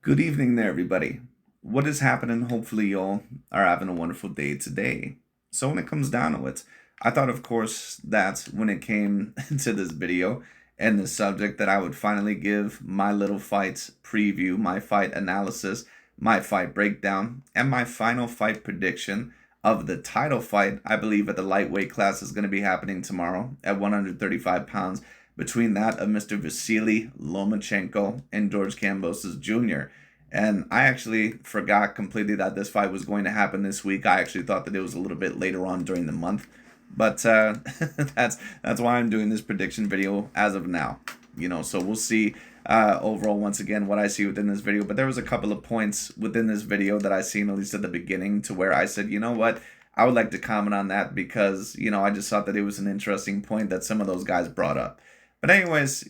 Good evening there, everybody. What is happening? Hopefully, y'all are having a wonderful day today. So, when it comes down to it, I thought, of course, that when it came to this video and the subject, that I would finally give my little fight preview, my fight analysis, my fight breakdown, and my final fight prediction of the title fight. I believe at the lightweight class is going to be happening tomorrow at 135 pounds between that of Mr. Vasyl Lomachenko and George Kambosos Jr. And I actually forgot completely that this fight was going to happen this week. I actually thought that it was a little bit later on during the month, but that's why I'm doing this prediction video as of now. So we'll see overall once again what I see within this video. But there was a couple of points within this video that I seen at least at the beginning to where I said, you know what, I would like to comment on that because I just thought that it was an interesting point that some of those guys brought up. But anyways,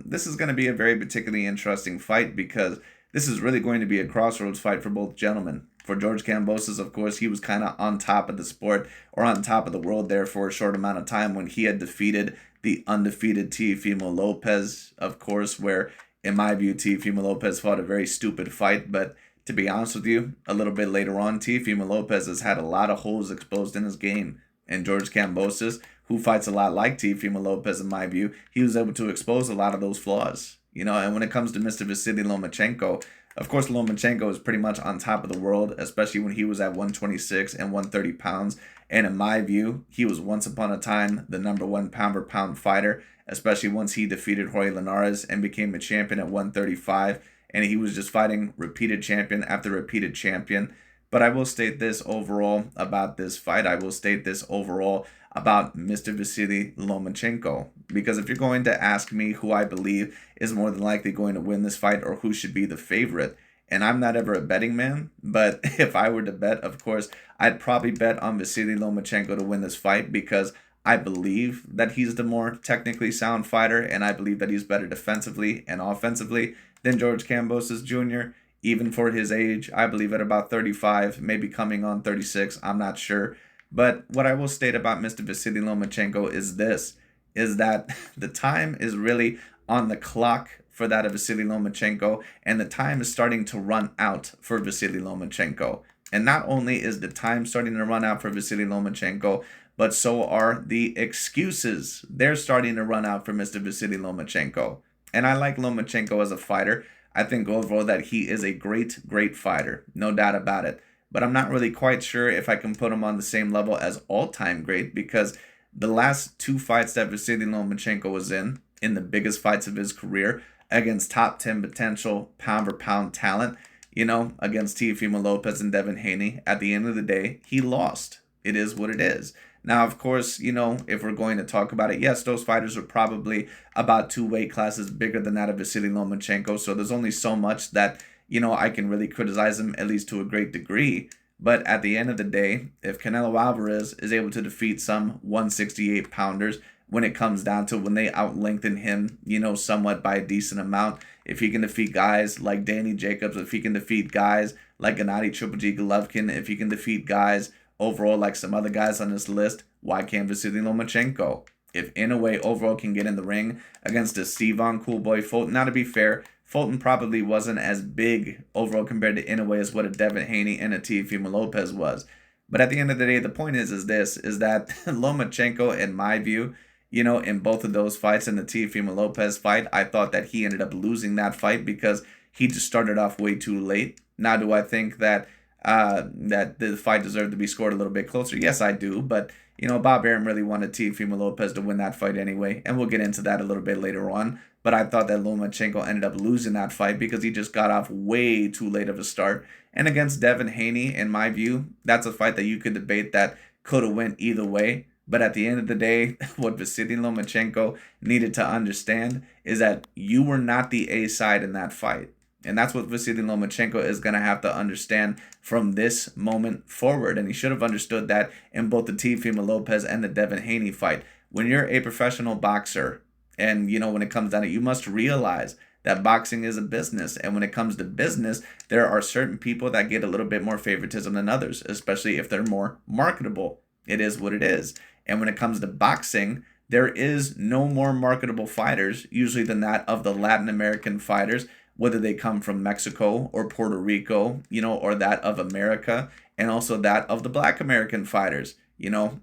this is going to be a very particularly interesting fight because this is really going to be a crossroads fight for both gentlemen. For George Kambosos, of course, he was kind of on top of the sport or on top of the world there for a short amount of time when he had defeated the undefeated Teofimo Lopez, of course, where, in my view, Teofimo Lopez fought a very stupid fight. But to be honest with you, a little bit later on, Teofimo Lopez has had a lot of holes exposed in his game. And George Kambosos, who fights a lot like Teofimo Lopez in my view, he was able to expose a lot of those flaws. And when it comes to Mr. Vasyl Lomachenko, of course, Lomachenko is pretty much on top of the world, especially when he was at 126 and 130 pounds. And in my view, he was once upon a time the number one pound per pound fighter, especially once he defeated Jorge Linares and became a champion at 135. And he was just fighting repeated champion after repeated champion. But I will state this overall about this fight. I will state this overall about Mr. Vasyl Lomachenko. Because if you're going to ask me who I believe is more than likely going to win this fight or who should be the favorite, and I'm not ever a betting man, but if I were to bet, of course, I'd probably bet on Vasyl Lomachenko to win this fight because I believe that he's the more technically sound fighter, and I believe that he's better defensively and offensively than George Kambosos Jr., even for his age. I believe at about 35, maybe coming on 36, I'm not sure. But what I will state about Mr. Vasyl Lomachenko is this, is that the time is really on the clock for that of Vasyl Lomachenko, and the time is starting to run out for Vasyl Lomachenko. And not only is the time starting to run out for Vasyl Lomachenko, but so are the excuses. They're starting to run out for Mr. Vasyl Lomachenko. And I like Lomachenko as a fighter. I think overall that he is a great, great fighter. No doubt about it. But I'm not really quite sure if I can put him on the same level as all-time great because the last two fights that Vasyl Lomachenko was in the biggest fights of his career, against top 10 potential pound for pound talent, against Teofimo Lopez and Devin Haney, at the end of the day, he lost. It is what it is. Now, of course, if we're going to talk about it, yes, those fighters are probably about two weight classes bigger than that of Vasyl Lomachenko. So there's only so much that, I can really criticize him, at least to a great degree. But at the end of the day, if Canelo Alvarez is able to defeat some 168 pounders when it comes down to when they outlengthen him, somewhat by a decent amount, if he can defeat guys like Danny Jacobs, if he can defeat guys like Gennady Triple G Golovkin, if he can defeat guys overall like some other guys on this list, why can't Vasyl Lomachenko? If Inoue overall can get in the ring against a Stevan Coolboy Fulton, now to be fair, Fulton probably wasn't as big overall compared to Inoue as what a Devin Haney and a Teofimo Lopez was. But at the end of the day, the point is that Lomachenko, in my view, in both of those fights, in the Teofimo Lopez fight, I thought that he ended up losing that fight because he just started off way too late. Now, do I think that that the fight deserved to be scored a little bit closer? Yes, I do. But, Bob Arum really wanted Teofimo Lopez to win that fight anyway. And we'll get into that a little bit later on. But I thought that Lomachenko ended up losing that fight because he just got off way too late of a start. And against Devin Haney, in my view, that's a fight that you could debate that could have went either way. But at the end of the day, what Vasyl Lomachenko needed to understand is that you were not the A side in that fight. And that's what Vasyl Lomachenko is going to have to understand from this moment forward. And he should have understood that in both the Teofimo Lopez and the Devin Haney fight. When you're a professional boxer, and when it comes down to it, you must realize that boxing is a business. And when it comes to business, there are certain people that get a little bit more favoritism than others, especially if they're more marketable. It is what it is. And when it comes to boxing, there is no more marketable fighters usually than that of the Latin American fighters whether they come from Mexico or Puerto Rico, or that of America, and also that of the Black American fighters.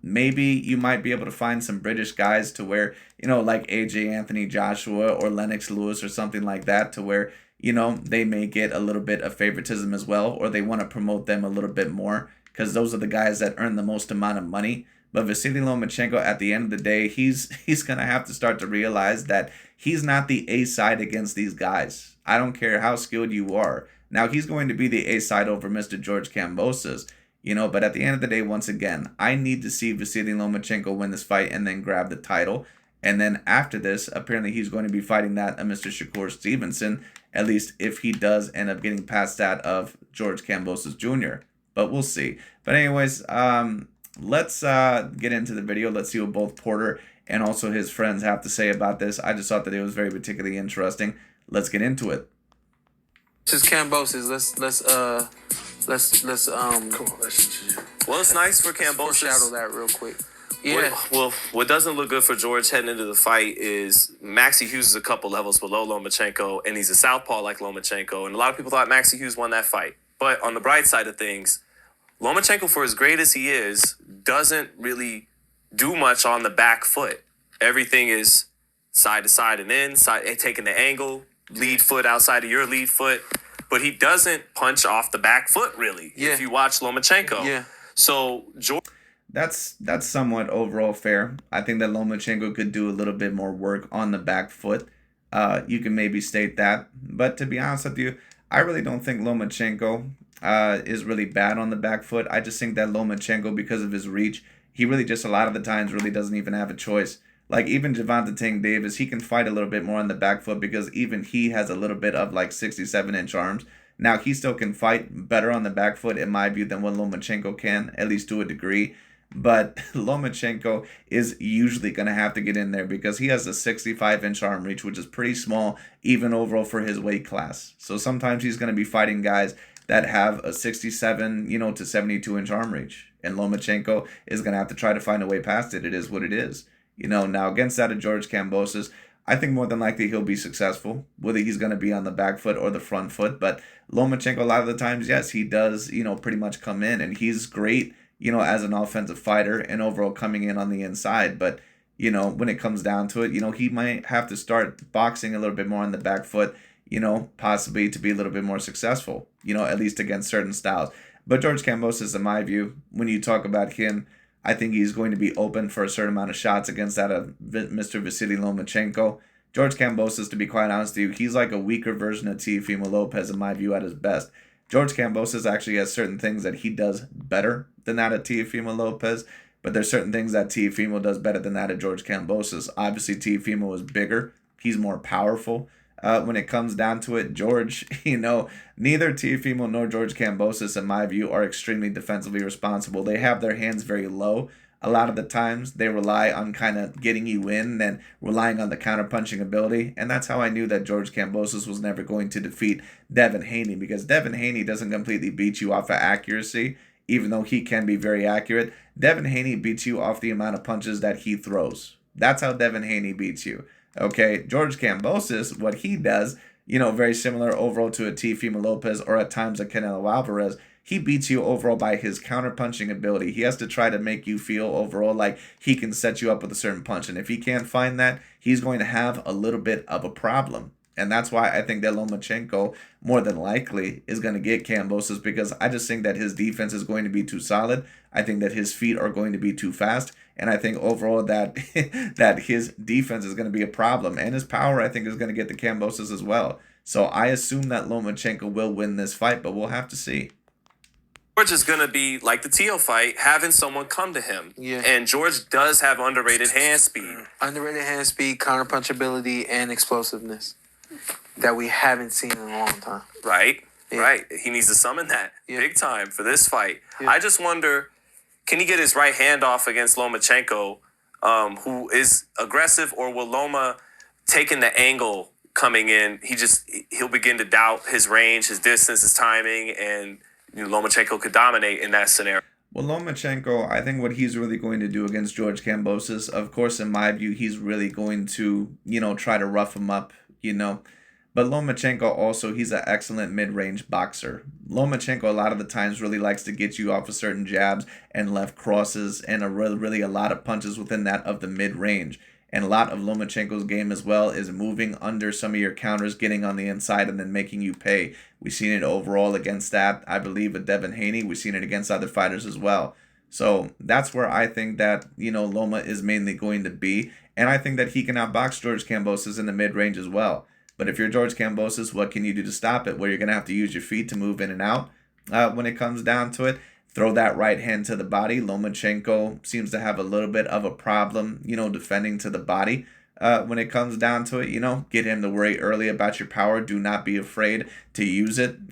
Maybe you might be able to find some British guys to where, like AJ Anthony Joshua or Lennox Lewis or something like that, to where, they may get a little bit of favoritism as well, or they want to promote them a little bit more because those are the guys that earn the most amount of money. But Vasyl Lomachenko, at the end of the day, he's going to have to start to realize that he's not the A side against these guys. I don't care how skilled you are. Now, he's going to be the A side over Mr. George Kambosos. But at the end of the day, once again, I need to see Vasyl Lomachenko win this fight and then grab the title. And then after this, apparently he's going to be fighting that of Mr. Shakur Stevenson, at least if he does end up getting past that of George Kambosos Jr. But we'll see. But anyways, let's get into the video. Let's see what both Porter and also his friends have to say about this. I just thought that it was very particularly interesting. Let's get into it. This is Kambosos. Let's Come on, let's. Well, it's nice for Kambosos. Foreshadow that real quick. Yeah. Well, what doesn't look good for George heading into the fight is Maxie Hughes is a couple levels below Lomachenko, and he's a southpaw like Lomachenko. And a lot of people thought Maxie Hughes won that fight. But on the bright side of things, Lomachenko, for as great as he is, doesn't really do much on the back foot. Everything is side to side and in, taking the angle, lead foot outside of your lead foot. But he doesn't punch off the back foot, really, if you watch Lomachenko. Yeah. So, George... That's somewhat overall fair. I think that Lomachenko could do a little bit more work on the back foot. You can maybe state that. But to be honest with you, I really don't think Lomachenko is really bad on the back foot. I just think that Lomachenko, because of his reach, he really just a lot of the times really doesn't even have a choice. Like even Gervonta Tank Davis, he can fight a little bit more on the back foot because even he has a little bit of like 67-inch arms. Now, he still can fight better on the back foot, in my view, than what Lomachenko can, at least to a degree. But Lomachenko is usually going to have to get in there because he has a 65-inch arm reach, which is pretty small, even overall for his weight class. So sometimes he's going to be fighting guys that have a 67, to 72-inch arm reach. And Lomachenko is going to have to try to find a way past it. It is what it is. Now against that of George Kambosos, I think more than likely he'll be successful, whether he's going to be on the back foot or the front foot. But Lomachenko, a lot of the times, yes, he does, pretty much come in. And he's great, as an offensive fighter and overall coming in on the inside. But, when it comes down to it, he might have to start boxing a little bit more on the back foot, possibly to be a little bit more successful, at least against certain styles. But George Kambosos, in my view, when you talk about him, I think he's going to be open for a certain amount of shots against that of Mr. Vasyl Lomachenko. George Kambosos, to be quite honest with you, he's like a weaker version of Teofimo Lopez, in my view, at his best. George Kambosos actually has certain things that he does better than that of Teofimo Lopez, but there's certain things that Teofimo does better than that of George Kambosos. Obviously, Teofimo is bigger. He's more powerful. When it comes down to it, George, neither Teofimo nor George Kambosos, in my view, are extremely defensively responsible. They have their hands very low. A lot of the times, they rely on kind of getting you in and relying on the counterpunching ability. And that's how I knew that George Kambosos was never going to defeat Devin Haney, because Devin Haney doesn't completely beat you off of accuracy, even though he can be very accurate. Devin Haney beats you off the amount of punches that he throws. That's how Devin Haney beats you. Okay, George Kambosos, what he does, very similar overall to a Teofimo Lopez or at times a Canelo Alvarez, he beats you overall by his counterpunching ability. He has to try to make you feel overall like he can set you up with a certain punch. And if he can't find that, he's going to have a little bit of a problem. And that's why I think that Lomachenko more than likely is going to get Kambosos, because I just think that his defense is going to be too solid. I think that his feet are going to be too fast. And I think overall that that his defense is going to be a problem. And his power, I think, is going to get the Kambosos as well. So I assume that Lomachenko will win this fight, but we'll have to see. George is going to be, like the Teo fight, having someone come to him. Yeah. And George does have underrated hand speed. Underrated hand speed, counterpunchability, and explosiveness that we haven't seen in a long time. Right. Yeah. Right. He needs to summon that big time for this fight. Yeah. I just wonder, can he get his right hand off against Lomachenko, who is aggressive, or will Loma, taking the angle coming in, he'll begin to doubt his range, his distance, his timing, and Lomachenko could dominate in that scenario. Well, Lomachenko, I think what he's really going to do against George Kambosos, of course, in my view, he's really going to, try to rough him up, But Lomachenko also, he's an excellent mid-range boxer. Lomachenko a lot of the times really likes to get you off of certain jabs and left crosses and really a lot of punches within that of the mid-range. And a lot of Lomachenko's game as well is moving under some of your counters, getting on the inside, and then making you pay. We've seen it overall against that, I believe, with Devin Haney. We've seen it against other fighters as well. So that's where I think that, Loma is mainly going to be. And I think that he can outbox George Kambosos in the mid-range as well. But if you're George Kambosos, what can you do to stop it? Well, you're going to have to use your feet to move in and out when it comes down to it. Throw that right hand to the body. Lomachenko seems to have a little bit of a problem, defending to the body when it comes down to it. Get him to worry early about your power. Do not be afraid to use it.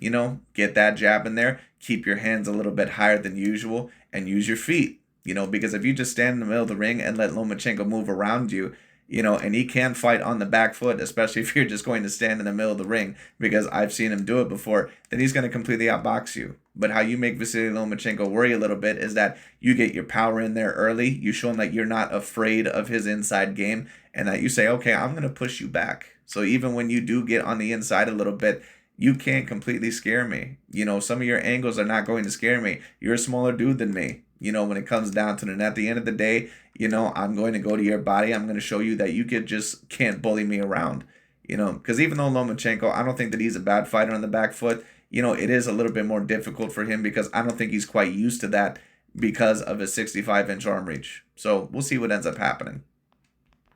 Get that jab in there. Keep your hands a little bit higher than usual and use your feet, because if you just stand in the middle of the ring and let Lomachenko move around you, and he can fight on the back foot, especially if you're just going to stand in the middle of the ring, because I've seen him do it before, then he's going to completely outbox you. But how you make Vasyl Lomachenko worry a little bit is that you get your power in there early, you show him that you're not afraid of his inside game, and that you say, okay, I'm going to push you back. So even when you do get on the inside a little bit, you can't completely scare me. Some of your angles are not going to scare me. You're a smaller dude than me. When it comes down to it. And at the end of the day, I'm going to go to your body. I'm going to show you that you can't bully me around. Because even though Lomachenko, I don't think that he's a bad fighter on the back foot. It is a little bit more difficult for him because I don't think he's quite used to that because of his 65-inch arm reach. So we'll see what ends up happening.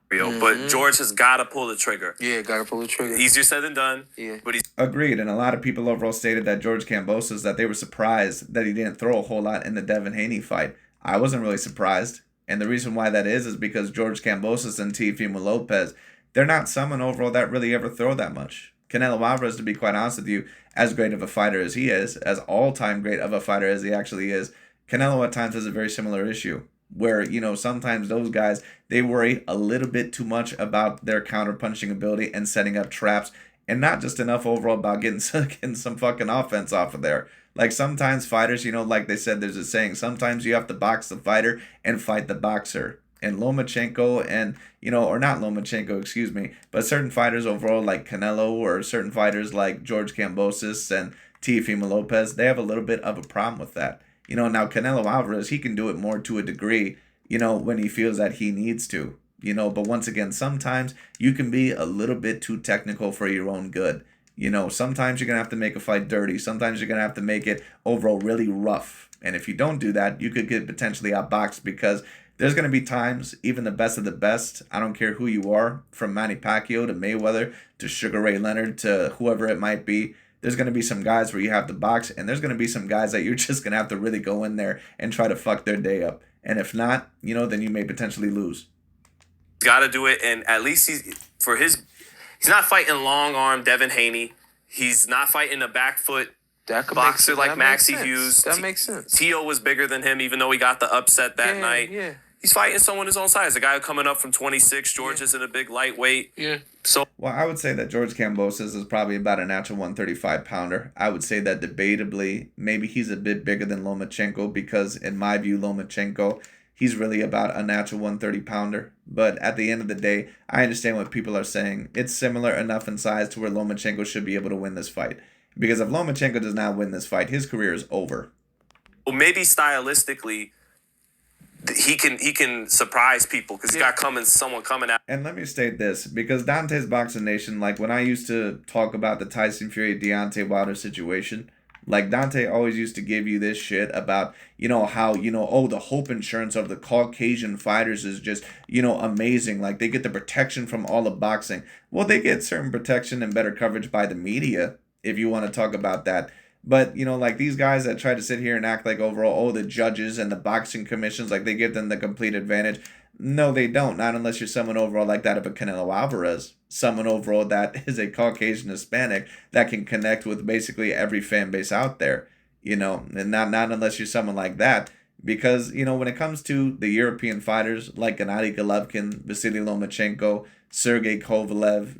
But George has got to pull the trigger. Yeah, got to pull the trigger. Easier said than done. Yeah. But he's agreed. And a lot of people overall stated that George Kambosos, that they were surprised that he didn't throw a whole lot in the Devin Haney fight. I wasn't really surprised. And the reason why that is because George Kambosos and Teofimo Lopez, they're not someone overall that really ever throw that much. Canelo Alvarez, to be quite honest with you, as great of a fighter as he is, as all-time great of a fighter as he actually is, Canelo at times has a very similar issue. Where, sometimes those guys, they worry a little bit too much about their counter-punching ability and setting up traps, and not just enough overall about getting some fucking offense off of there. Like sometimes fighters, like they said, there's a saying, sometimes you have to box the fighter and fight the boxer. And Lomachenko and, or not Lomachenko, excuse me, but certain fighters overall like Canelo or certain fighters like George Kambosos and Teofimo Lopez, they have a little bit of a problem with that. Now Canelo Alvarez, he can do it more to a degree, when he feels that he needs to, but once again, sometimes you can be a little bit too technical for your own good. Sometimes you're going to have to make a fight dirty. Sometimes you're going to have to make it overall really rough. And if you don't do that, you could get potentially outboxed because there's going to be times, even the best of the best, I don't care who you are, from Manny Pacquiao to Mayweather to Sugar Ray Leonard to whoever it might be, there's going to be some guys where you have to box, and there's going to be some guys that you're just going to have to really go in there and try to fuck their day up. And if not, then you may potentially lose. He's got to do it, and at least he's not fighting long arm Devin Haney. He's not fighting a back foot boxer like Maxie Hughes. That makes sense. Tio was bigger than him, even though he got the upset that night. Yeah. He's fighting someone his own size. A guy coming up from 26. George isn't a big lightweight. Yeah. So, well, I would say that George Kambosos is probably about a natural 135 pounder. I would say that debatably, maybe he's a bit bigger than Lomachenko because, in my view, Lomachenko, he's really about a natural 130 pounder. But at the end of the day, I understand what people are saying. It's similar enough in size to where Lomachenko should be able to win this fight. Because if Lomachenko does not win this fight, his career is over. Well, maybe stylistically, he can surprise people because he got someone coming out. And let me state this, because Dante's Boxing Nation, like when I used to talk about the Tyson Fury Deontay Wilder situation, like Dante always used to give you this shit about, how, the hope insurance of the Caucasian fighters is just, amazing. Like they get the protection from all of boxing. Well, they get certain protection and better coverage by the media, if you want to talk about that. But, like these guys that try to sit here and act like overall, the judges and the boxing commissions, like they give them the complete advantage. No, they don't. Not unless you're someone overall like that of a Canelo Alvarez. Someone overall that is a Caucasian Hispanic that can connect with basically every fan base out there. And not unless you're someone like that. Because, when it comes to the European fighters like Gennady Golovkin, Vasyl Lomachenko, Sergey Kovalev,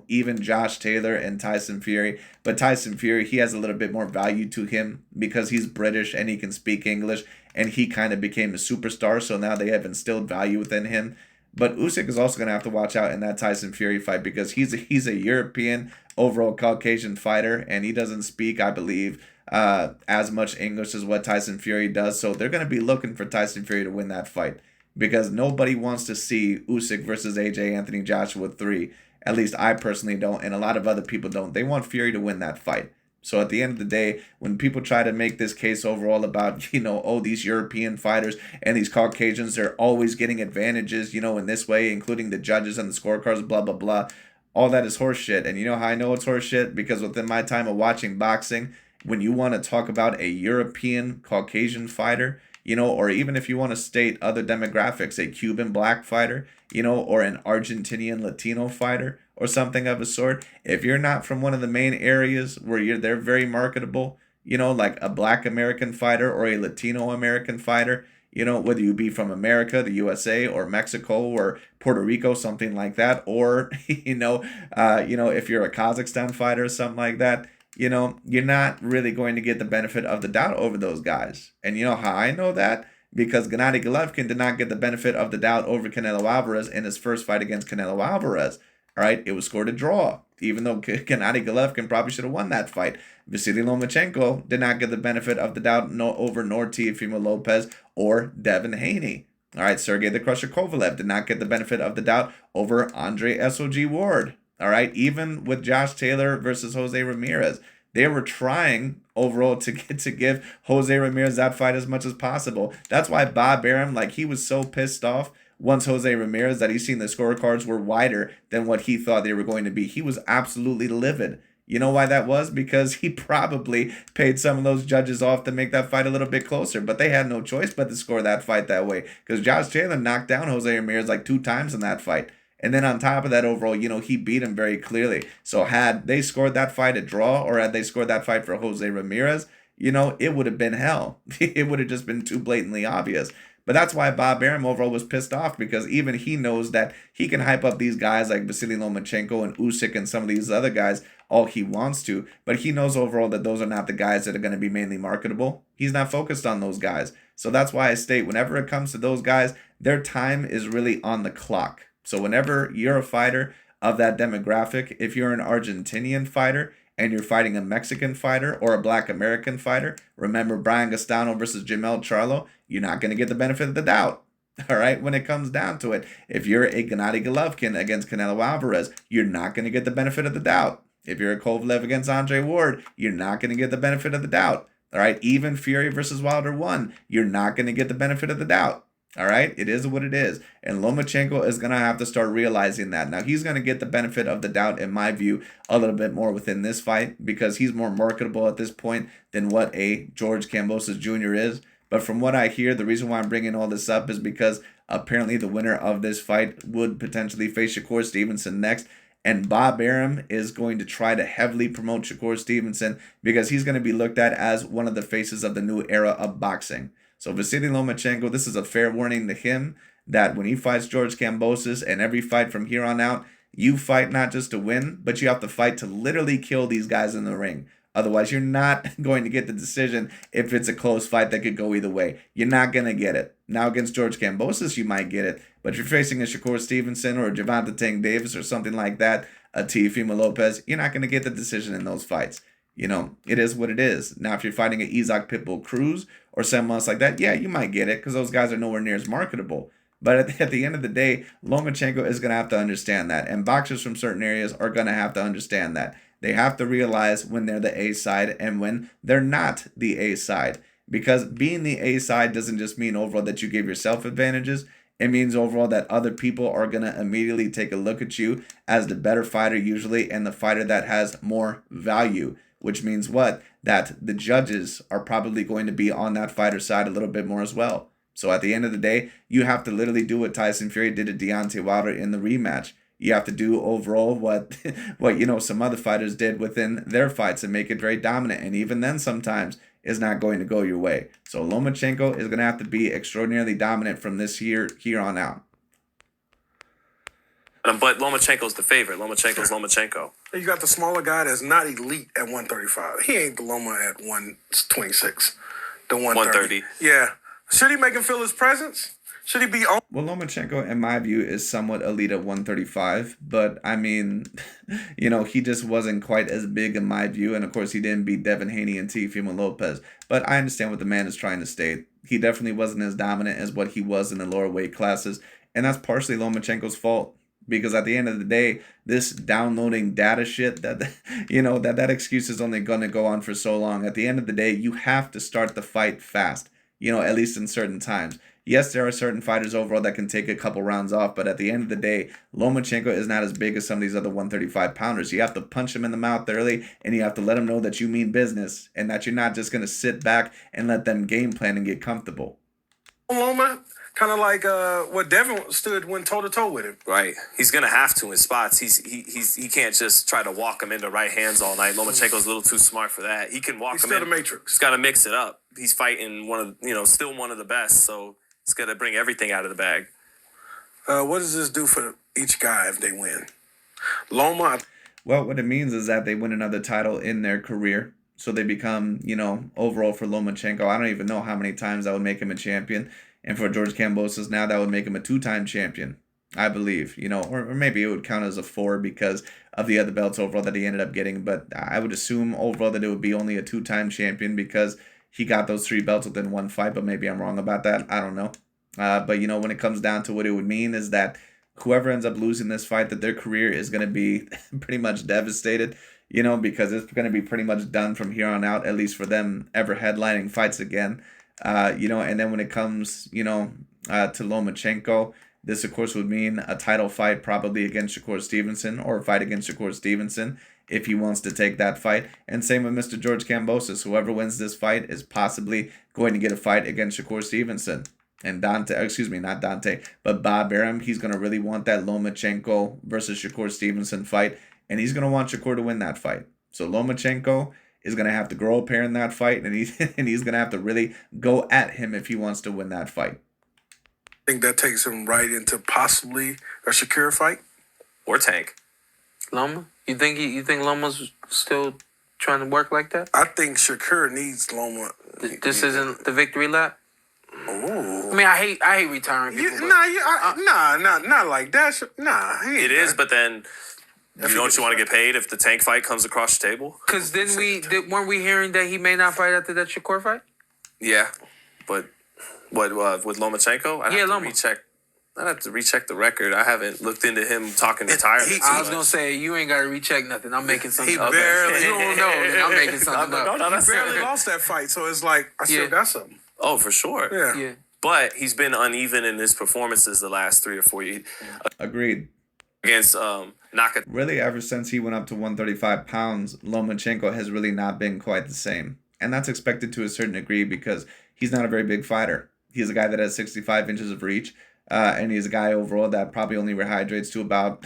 even Josh Taylor and Tyson Fury. But Tyson Fury, he has a little bit more value to him because he's British and he can speak English and he kind of became a superstar. So now they have instilled value within him. But Usyk is also going to have to watch out in that Tyson Fury fight because he's a European overall Caucasian fighter, and he doesn't speak, I believe, as much English as what Tyson Fury does. So they're going to be looking for Tyson Fury to win that fight because nobody wants to see Usyk versus AJ Anthony Joshua 3. At least I personally don't, and a lot of other people don't. They want Fury to win that fight. So at the end of the day, when people try to make this case overall about, these European fighters and these Caucasians, they're always getting advantages, in this way, including the judges and the scorecards, blah, blah, blah. All that is horseshit. And you know how I know it's horseshit? Because within my time of watching boxing, when you want to talk about a European Caucasian fighter, or even if you want to state other demographics, a Cuban black fighter, or an Argentinian Latino fighter or something of a sort, if you're not from one of the main areas where they're very marketable, like a black American fighter or a Latino American fighter, whether you be from America, the USA, or Mexico, or Puerto Rico, something like that, or, if you're a Kazakhstan fighter or something like that, you're not really going to get the benefit of the doubt over those guys. And you know how I know that? Because Gennady Golovkin did not get the benefit of the doubt over Canelo Alvarez in his first fight against Canelo Alvarez. All right, it was scored a draw, even though Gennady Golovkin probably should have won that fight. Vasyl Lomachenko did not get the benefit of the doubt over nor Teofimo Lopez or Devin Haney. All right, Sergey the Crusher Kovalev did not get the benefit of the doubt over Andre SOG Ward. All right, even with Josh Taylor versus Jose Ramirez, they were trying overall to give Jose Ramirez that fight as much as possible. That's why Bob Arum, he was so pissed off once Jose Ramirez that he seen the scorecards were wider than what he thought they were going to be. He was absolutely livid. You know why that was? Because he probably paid some of those judges off to make that fight a little bit closer, but they had no choice but to score that fight that way because Josh Taylor knocked down Jose Ramirez 2 times in that fight. And then on top of that, overall, he beat him very clearly. So had they scored that fight a draw, or had they scored that fight for Jose Ramirez, it would have been hell. It would have just been too blatantly obvious. But that's why Bob Arum overall was pissed off, because even he knows that he can hype up these guys like Vasyl Lomachenko and Usyk and some of these other guys all he wants to. But he knows overall that those are not the guys that are going to be mainly marketable. He's not focused on those guys. So that's why I state whenever it comes to those guys, their time is really on the clock. So whenever you're a fighter of that demographic, if you're an Argentinian fighter and you're fighting a Mexican fighter or a black American fighter, remember Brian Gastano versus Jamel Charlo, you're not going to get the benefit of the doubt. All right, when it comes down to it, if you're a Gennady Golovkin against Canelo Alvarez, you're not going to get the benefit of the doubt. If you're a Kovalev against Andre Ward, you're not going to get the benefit of the doubt. All right, even Fury versus Wilder 1, you're not going to get the benefit of the doubt. All right, it is what it is. And Lomachenko is going to have to start realizing that. Now, he's going to get the benefit of the doubt, in my view, a little bit more within this fight because he's more marketable at this point than what a George Kambosos Jr. is. But from what I hear, the reason why I'm bringing all this up is because apparently the winner of this fight would potentially face Shakur Stevenson next. And Bob Arum is going to try to heavily promote Shakur Stevenson because he's going to be looked at as one of the faces of the new era of boxing. So Vasyl Lomachenko, this is a fair warning to him that when he fights George Kambosos and every fight from here on out, you fight not just to win, but you have to fight to literally kill these guys in the ring. Otherwise, you're not going to get the decision if it's a close fight that could go either way. You're not going to get it. Now, against George Kambosos, you might get it. But if you're facing a Shakur Stevenson or a Gervonta Tank Davis or something like that, a Teofimo Lopez, you're not going to get the decision in those fights. It is what it is. Now, if you're fighting an Isaac Pitbull Cruz or someone else like that, yeah, you might get it because those guys are nowhere near as marketable. But at the end of the day, Lomachenko is going to have to understand that. And boxers from certain areas are going to have to understand that. They have to realize when they're the A side and when they're not the A side. Because being the A side doesn't just mean overall that you give yourself advantages. It means overall that other people are going to immediately take a look at you as the better fighter usually and the fighter that has more value. Which means what? That the judges are probably going to be on that fighter's side a little bit more as well. So at the end of the day, you have to literally do what Tyson Fury did to Deontay Wilder in the rematch. You have to do overall what some other fighters did within their fights and make it very dominant. And even then sometimes is not going to go your way. So Lomachenko is going to have to be extraordinarily dominant from this here on out. But Lomachenko's the favorite. Lomachenko's Lomachenko. You got the smaller guy that's not elite at 135. He ain't the Loma at 126. The 130. 130. Yeah. Should he make him feel his presence? Should he be on? Well, Lomachenko, in my view, is somewhat elite at 135, but I mean, he just wasn't quite as big in my view, and of course, he didn't beat Devin Haney and Teofimo Lopez. But I understand what the man is trying to state. He definitely wasn't as dominant as what he was in the lower weight classes, and that's partially Lomachenko's fault. Because at the end of the day, this downloading data shit that that excuse is only gonna go on for so long. At the end of the day, you have to start the fight fast. At least in certain times. Yes, there are certain fighters overall that can take a couple rounds off, but at the end of the day, Lomachenko is not as big as some of these other 135 pounders. You have to punch him in the mouth early, and you have to let him know that you mean business and that you're not just gonna sit back and let them game plan and get comfortable. Loma, kind of like what Devin stood when toe-to-toe with him. Right. He's going to have to in spots. He can't just try to walk him into right hands all night. Lomachenko's a little too smart for that. He can walk He's him still in. the Matrix. He's got to mix it up. He's fighting still one of the best, so he's got to bring everything out of the bag. What does this do for each guy if they win? Loma. Well, what it means is that they win another title in their career. So they become, overall for Lomachenko, I don't even know how many times that would make him a champion. And for George Kambosos now, that would make him a 2-time champion, I believe. Or maybe it would count as a 4 because of the other belts overall that he ended up getting. But I would assume overall that it would be only a 2-time champion because he got those 3 belts within one fight. But maybe I'm wrong about that. I don't know. But, when it comes down to what it would mean is that whoever ends up losing this fight, that their career is going to be pretty much devastated. Because it's going to be pretty much done from here on out, at least for them ever headlining fights again. And then when it comes, to Lomachenko, this, of course, would mean a title fight probably against Shakur Stevenson or a fight against Shakur Stevenson if he wants to take that fight. And same with Mr. George Kambosos. Whoever wins this fight is possibly going to get a fight against Shakur Stevenson. And not Dante, but Bob Arum, he's going to really want that Lomachenko versus Shakur Stevenson fight. And he's going to want Shakur to win that fight. So Lomachenko is going to have to grow a pair in that fight, and he's going to have to really go at him if he wants to win that fight. I think that takes him right into possibly a Shakur fight. Or Tank. Loma? You think Loma's still trying to work like that? I think Shakur needs Loma. This isn't the victory lap? Oh. I mean, I hate retiring people. Not like that. Nah, It is, but then you want to get paid if the Tank fight comes across the table? Because weren't we hearing that he may not fight after that Shakur fight? Yeah, but what with Lomachenko? I'd have to recheck the record. I haven't looked into him talking retirement. I was gonna say you ain't got to recheck nothing. I'm making something He up. barely. You don't know. I'm making something up. No, He barely lost that fight, so it's like I still got something. Oh, for sure. Yeah. But he's been uneven in his performances the last 3 or 4 years. Agreed. Against Naka. Really, ever since he went up to 135 pounds, Lomachenko has really not been quite the same. And that's expected to a certain degree because he's not a very big fighter. He's a guy that has 65 inches of reach. And he's a guy overall that probably only rehydrates to about,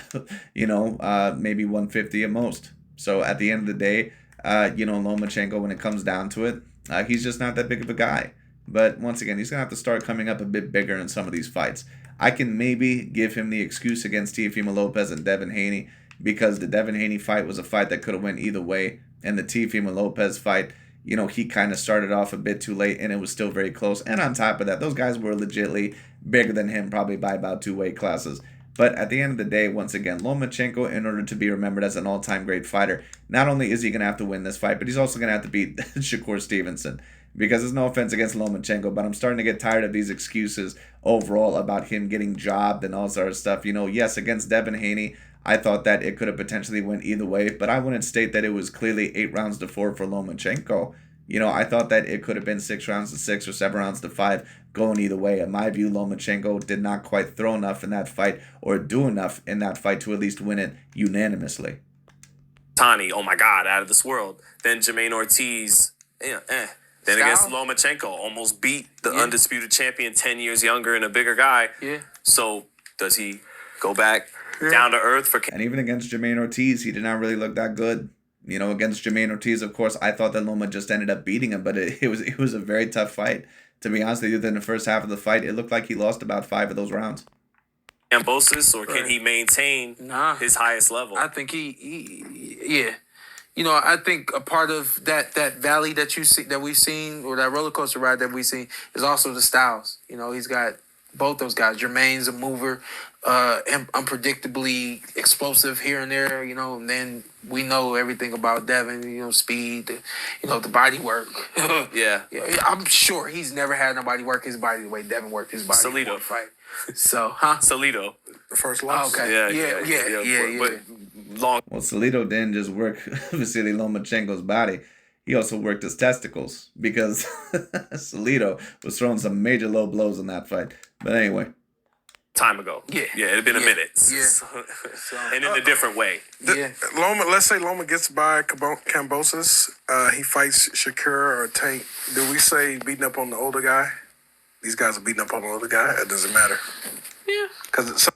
maybe 150 at most. So at the end of the day, Lomachenko, when it comes down to it, he's just not that big of a guy. But once again, he's going to have to start coming up a bit bigger in some of these fights. I can maybe give him the excuse against Teofimo Lopez and Devin Haney because the Devin Haney fight was a fight that could have went either way. And the Teofimo Lopez fight, he kind of started off a bit too late and it was still very close. And on top of that, those guys were legitimately bigger than him, probably by about 2 weight classes. But at the end of the day, once again, Lomachenko, in order to be remembered as an all-time great fighter, not only is he going to have to win this fight, but he's also going to have to beat Shakur Stevenson. Because there's no offense against Lomachenko, but I'm starting to get tired of these excuses overall about him getting jobbed and all sort of stuff. Yes, against Devin Haney, I thought that it could have potentially went either way, but I wouldn't state that it was clearly 8 rounds to 4 for Lomachenko. I thought that it could have been 6 rounds to 6 or 7 rounds to 5 going either way. In my view, Lomachenko did not quite throw enough in that fight or do enough in that fight to at least win it unanimously. Tani, oh my God, out of this world. Then Jermaine Ortiz, Then against Lomachenko, almost beat the undisputed champion, 10 years younger and a bigger guy. Yeah. So does he go back down to earth for? And even against Jermaine Ortiz, he did not really look that good. Against Jermaine Ortiz, of course, I thought that Loma just ended up beating him, but it was a very tough fight. To be honest with you, in the first half of the fight, it looked like he lost about 5 of those rounds. Kambosos, or can he maintain his highest level? I think he. I think a part of that valley that we've seen, or that roller coaster ride that we've seen, is also the styles. He's got Both those guys. Jermaine's a mover, unpredictably explosive here and there, and then we know everything about Devin, speed, the body work. Yeah. I'm sure he's never had nobody work his body the way Devin worked his body. Salido. Fight. So, huh? Salido. The first loss. Okay. Yeah. But long. Well, Salido didn't just work Vasyl Lomachenko's body. He also worked his testicles because Salido was throwing some major low blows in that fight. But anyway. Time ago. Yeah. Yeah, it had been a minute. Yeah. And in a different way. Loma, let's say Loma gets by Kambosos. He fights Shakur or Tank. Do we say beating up on the older guy? These guys are beating up on the older guy. It doesn't matter. Yeah.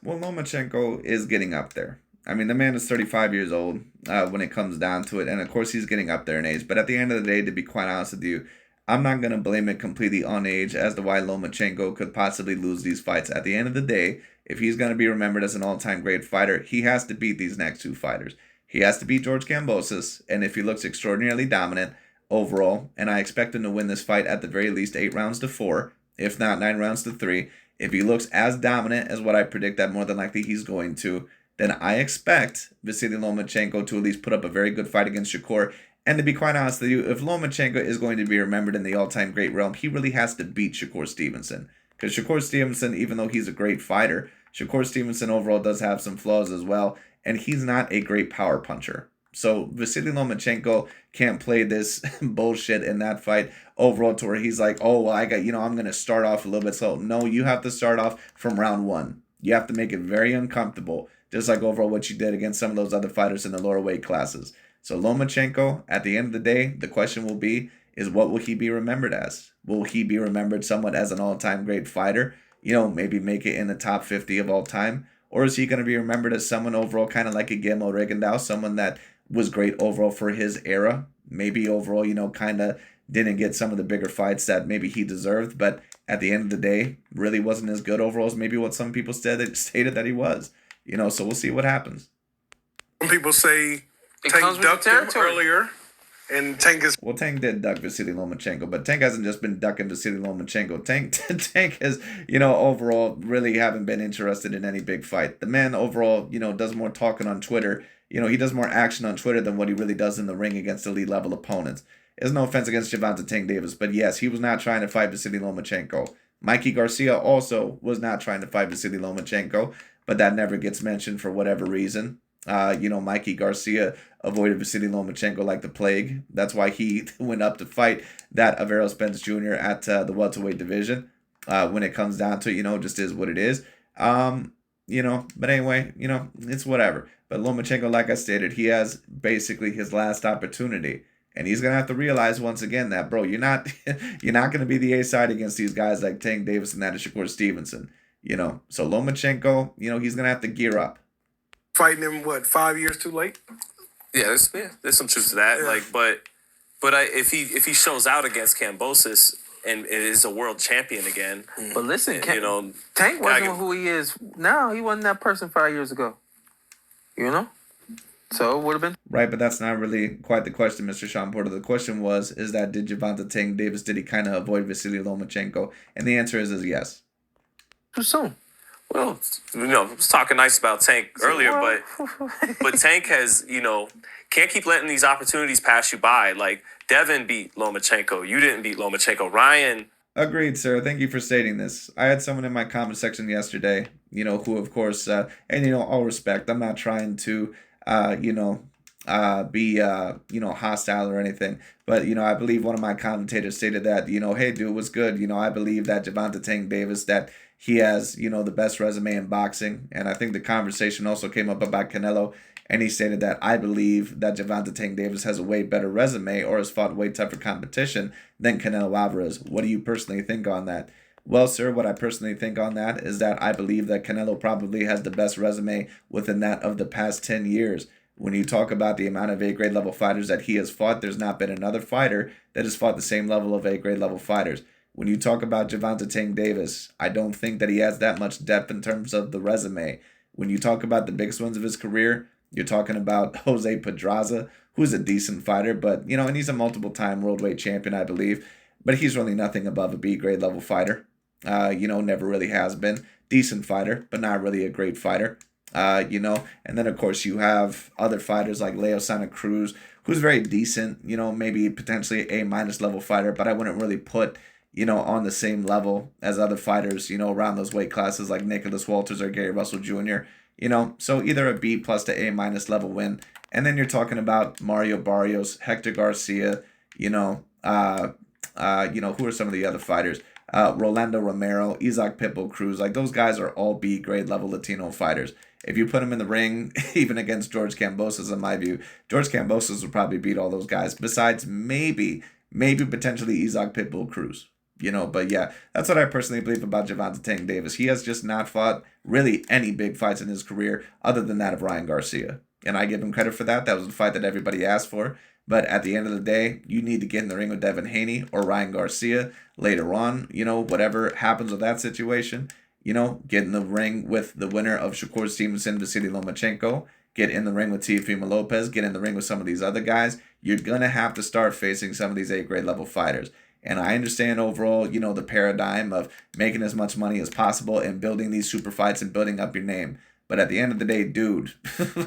Well, Lomachenko is getting up there. I mean, the man is 35 years old when it comes down to it. And, of course, he's getting up there in age. But at the end of the day, to be quite honest with you, I'm not going to blame it completely on age as to why Lomachenko could possibly lose these fights. At the end of the day, if he's going to be remembered as an all-time great fighter, he has to beat these next two fighters. He has to beat George Kambosos. And if he looks extraordinarily dominant overall, and I expect him to win this fight at the very least 8 rounds to 4, if not 9 rounds to 3, if he looks as dominant as what I predict that more than likely he's going to, then I expect Vasyl Lomachenko to at least put up a very good fight against Shakur. And to be quite honest with you, if Lomachenko is going to be remembered in the all-time great realm, he really has to beat Shakur Stevenson. Because Shakur Stevenson, even though he's a great fighter, Shakur Stevenson overall does have some flaws as well, and he's not a great power puncher. So Vasyl Lomachenko can't play this bullshit in that fight overall to where he's like, oh, well, I'm going to start off a little bit slow. No, you have to start off from round 1. You have to make it very uncomfortable, just like overall what you did against some of those other fighters in the lower weight classes. So Lomachenko, at the end of the day, the question will be, is what will he be remembered as? Will he be remembered somewhat as an all-time great fighter? Maybe make it in the top 50 of all time? Or is he going to be remembered as someone overall kind of like a Guillermo Rigondeaux, someone that was great overall for his era? Maybe overall, kind of didn't get some of the bigger fights that maybe he deserved, but at the end of the day, really wasn't as good overall as maybe what some people stated that he was. So we'll see what happens. Some people say It Tank comes with ducked the him territory. earlier, and Tank is... Well, Tank did duck Vasyl Lomachenko, but Tank hasn't just been ducking Vasyl Lomachenko. Tank has, overall really haven't been interested in any big fight. The man overall, does more talking on Twitter. He does more action on Twitter than what he really does in the ring against elite level opponents. There's no offense against Gervonta Tank Davis, but yes, he was not trying to fight Vasyl Lomachenko. Mikey Garcia also was not trying to fight Vasyl Lomachenko, but that never gets mentioned for whatever reason. Mikey Garcia avoided Vasyl Lomachenko like the plague. That's why he went up to fight that Avero Spence Jr. at the welterweight division. When it comes down to it, just is what it is. But anyway, it's whatever. But Lomachenko, like I stated, he has basically his last opportunity. And he's gonna have to realize once again that, bro, you're not gonna be the A side against these guys like Tank Davis and that is Shakur Stevenson. So Lomachenko, he's gonna have to gear up. Fighting him, 5 years too late? Yeah, there's some truth to that. Yeah. If he shows out against Kambosos and is a world champion again, But listen, gotta Tank wasn't who he is now. He wasn't that person 5 years ago. So it would have been Right, but that's not really quite the question, Mr. Sean Porter. The question is that did Gervonta Tank Davis, did he kind of avoid Vasyl Lomachenko? And the answer is yes. too soon. well, I was talking nice about Tank earlier, but Tank has, can't keep letting these opportunities pass you by. Like Devin beat Lomachenko, you didn't beat Lomachenko. Ryan. Agreed, sir. Thank you for stating this. I had someone in my comment section yesterday, who of course, and all respect, I'm not trying to, be, hostile or anything. But, I believe one of my commentators stated that, hey, dude, what's good? I believe that Gervonta Tank Davis, that he has, the best resume in boxing. And I think the conversation also came up about Canelo. And he stated that I believe that Gervonta Tank Davis has a way better resume or has fought way tougher competition than Canelo Alvarez. What do you personally think on that? Well, sir, what I personally think on that is that I believe that Canelo probably has the best resume within that of the past 10 years. When you talk about the amount of A-grade level fighters that he has fought, there's not been another fighter that has fought the same level of A-grade level fighters. When you talk about Gervonta Tank Davis, I don't think that he has that much depth in terms of the resume. When you talk about the biggest ones of his career, you're talking about Jose Pedraza, who's a decent fighter, but, and he's a multiple-time world weight champion, I believe. But he's really nothing above a B-grade level fighter. Never really has been. Decent fighter, but not really a great fighter. And then of course you have other fighters like Leo Santa Cruz, who's very decent, maybe potentially A minus level fighter, but I wouldn't really put, on the same level as other fighters, around those weight classes like Nicholas Walters or Gary Russell Jr., so either a B plus to A minus level win. And then you're talking about Mario Barrios, Hector Garcia, who are some of the other fighters? Rolando Romero, Isaac Pitbull Cruz, like those guys are all B grade level Latino fighters. If you put him in the ring, even against George Kambosos, in my view, George Kambosos would probably beat all those guys, besides maybe potentially Isaac Pitbull Cruz. But yeah, that's what I personally believe about Gervonta Tank Davis. He has just not fought really any big fights in his career other than that of Ryan Garcia. And I give him credit for that. That was the fight that everybody asked for. But at the end of the day, you need to get in the ring with Devin Haney or Ryan Garcia later on. Whatever happens with that situation, get in the ring with the winner of Shakur Stevenson, Vasyl Lomachenko. Get in the ring with Teofimo Lopez. Get in the ring with some of these other guys. You're going to have to start facing some of these A-grade level fighters. And I understand overall, the paradigm of making as much money as possible and building these super fights and building up your name. But at the end of the day, dude,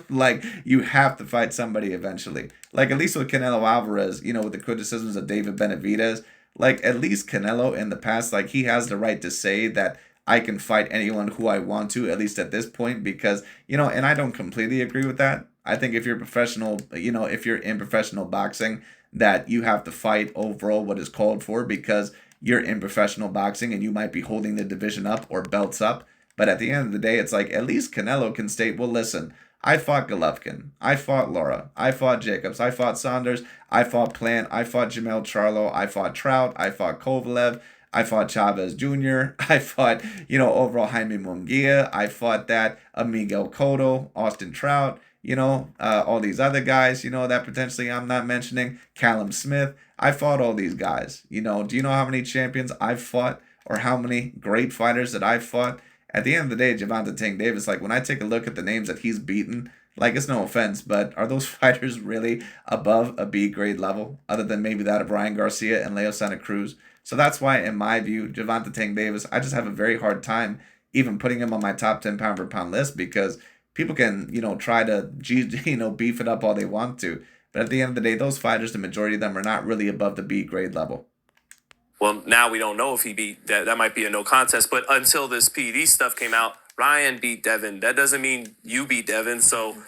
like, you have to fight somebody eventually. Like, at least with Canelo Alvarez, with the criticisms of David Benavidez, like, at least Canelo in the past, like, he has the right to say that I can fight anyone who I want to, at least at this point, because, and I don't completely agree with that. I think if you're professional, if you're in professional boxing, that you have to fight overall what is called for because you're in professional boxing and you might be holding the division up or belts up. But at the end of the day, it's like at least Canelo can state, well, listen, I fought Golovkin, I fought Lara, I fought Jacobs, I fought Saunders, I fought Plant, I fought Jamel Charlo, I fought Trout, I fought Kovalev, I fought Chavez Jr., I fought, overall Jaime Munguia, I fought that Miguel Cotto, Austin Trout, all these other guys, that potentially I'm not mentioning, Callum Smith. I fought all these guys. Do you know how many champions I've fought or how many great fighters that I've fought? At the end of the day, Gervonta Tank Davis, like when I take a look at the names that he's beaten, like it's no offense, but are those fighters really above a B grade level other than maybe that of Ryan Garcia and Leo Santa Cruz? So that's why, in my view, Gervonta Tank Davis, I just have a very hard time even putting him on my top 10 pound per pound list because people can, try to, beef it up all they want to. But at the end of the day, those fighters, the majority of them are not really above the B grade level. Well, now we don't know if he beat that. That might be a no contest. But until this PED stuff came out, Ryan beat Devin. That doesn't mean you beat Devin. So,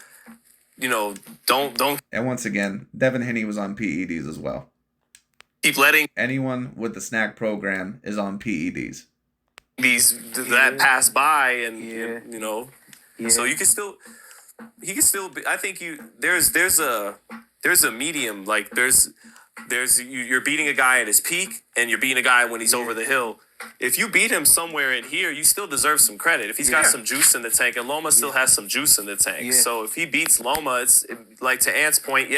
don't. And once again, Devin Haney was on PEDs as well. Keep letting anyone with the snack program is on PEDs. That pass by, and so you can still. He can still be. I think there's a medium. Like you're beating a guy at his peak and you're beating a guy when he's over the hill. If you beat him somewhere in here, you still deserve some credit. If he's got some juice in the tank, and Loma still has some juice in the tank. Yeah. So if he beats Loma, it's like to Ant's point,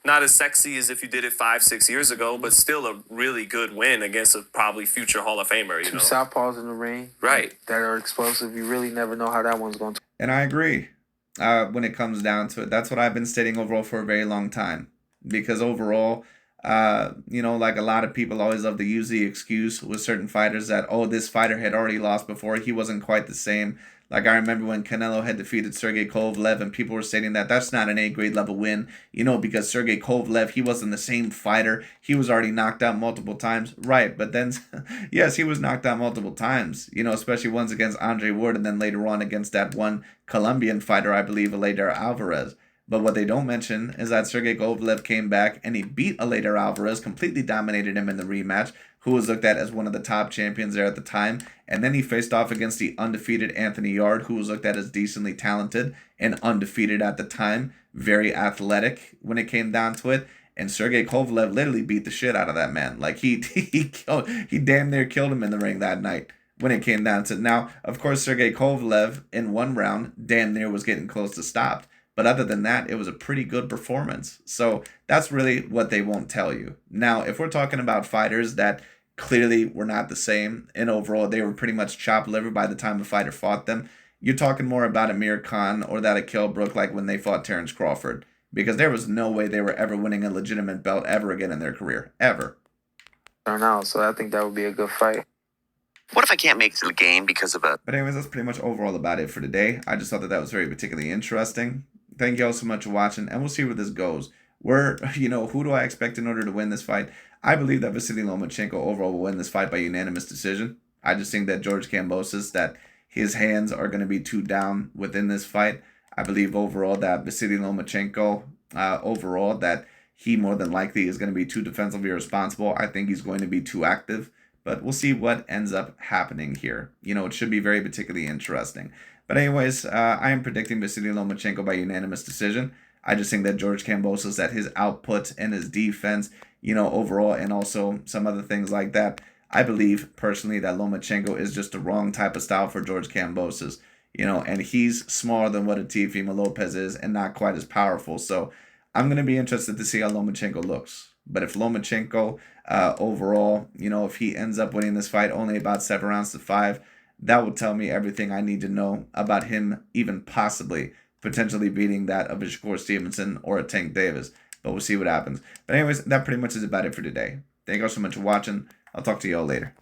not as sexy as if you did it 5-6 years ago, but still a really good win against a probably future Hall of Famer. Two southpaws in the ring. Right. That are explosive. You really never know how that one's going to. And I agree. When it comes down to it, that's what I've been stating overall for a very long time. Because overall, like a lot of people always love to use the excuse with certain fighters that, this fighter had already lost before. He wasn't quite the same. Like I remember when Canelo had defeated Sergey Kovalev and people were stating that that's not an A-grade level win, because Sergey Kovalev, he wasn't the same fighter. He was already knocked out multiple times. Right, but then, yes, he was knocked out multiple times, especially once against Andre Ward and then later on against that one Colombian fighter, I believe, Eleider Alvarez. But what they don't mention is that Sergey Kovalev came back and he beat Eleider Alvarez, completely dominated him in the rematch, who was looked at as one of the top champions there at the time. And then he faced off against the undefeated Anthony Yard, who was looked at as decently talented and undefeated at the time, very athletic when it came down to it. And Sergey Kovalev literally beat the shit out of that man. Like he damn near killed him in the ring that night when it came down to it. Now, of course, Sergey Kovalev in one round damn near was getting close to stopped. But other than that, it was a pretty good performance. So that's really what they won't tell you. Now, if we're talking about fighters that clearly were not the same, and overall they were pretty much chopped liver by the time the fighter fought them, you're talking more about Amir Khan or that of Kell Brook, like when they fought Terrence Crawford. Because there was no way they were ever winning a legitimate belt ever again in their career. Ever. Turn out, so I think that would be a good fight. What if I can't make it to the game because of a... But anyways, that's pretty much overall about it for today. I just thought that was very particularly interesting. Thank you all so much for watching, and we'll see where this goes. Who do I expect in order to win this fight? I believe that Vasyl Lomachenko overall will win this fight by unanimous decision. I just think that George Kambosos, that his hands are going to be too down within this fight. I believe overall that Vasyl Lomachenko, that he more than likely is going to be too defensively responsible. I think he's going to be too active. But we'll see what ends up happening here. It should be very particularly interesting. But anyways, I am predicting Vasyl Lomachenko by unanimous decision. I just think that George Kambosos, that his output and his defense, overall, and also some other things like that, I believe personally that Lomachenko is just the wrong type of style for George Kambosos. And he's smaller than what a Teofimo Lopez is and not quite as powerful. So I'm going to be interested to see how Lomachenko looks. But if Lomachenko overall, if he ends up winning this fight only about 7 rounds to 5, that would tell me everything I need to know about him even possibly potentially beating that of a Shakur Stevenson or a Tank Davis. But we'll see what happens. But anyways, that pretty much is about it for today. Thank you all so much for watching. I'll talk to you all later.